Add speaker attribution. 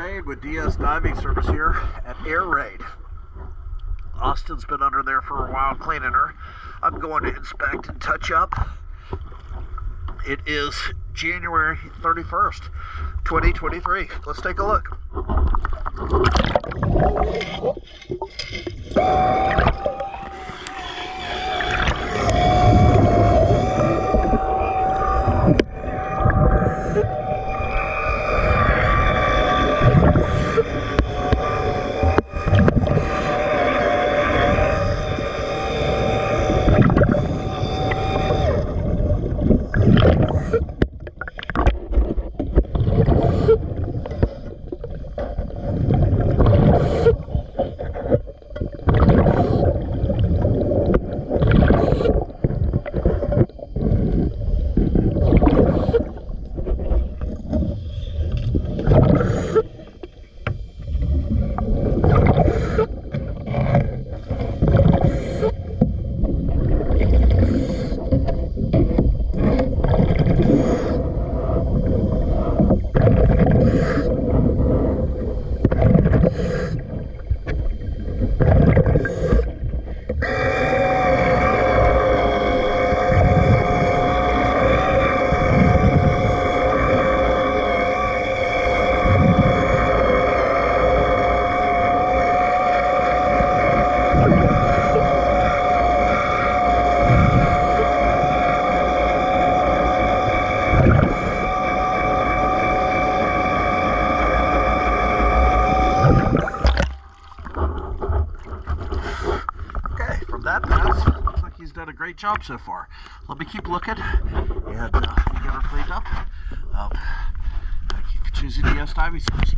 Speaker 1: Wade with DS Diving Service here at Air Raid. Austin's been under there for a while cleaning her. I'm going to inspect and touch up. It is January 31st, 2023. Let's take a look. That pass, looks like he's done a great job so far. Let me keep looking and we'll get her cleaned up. Thank you for choosing DS Diving Service.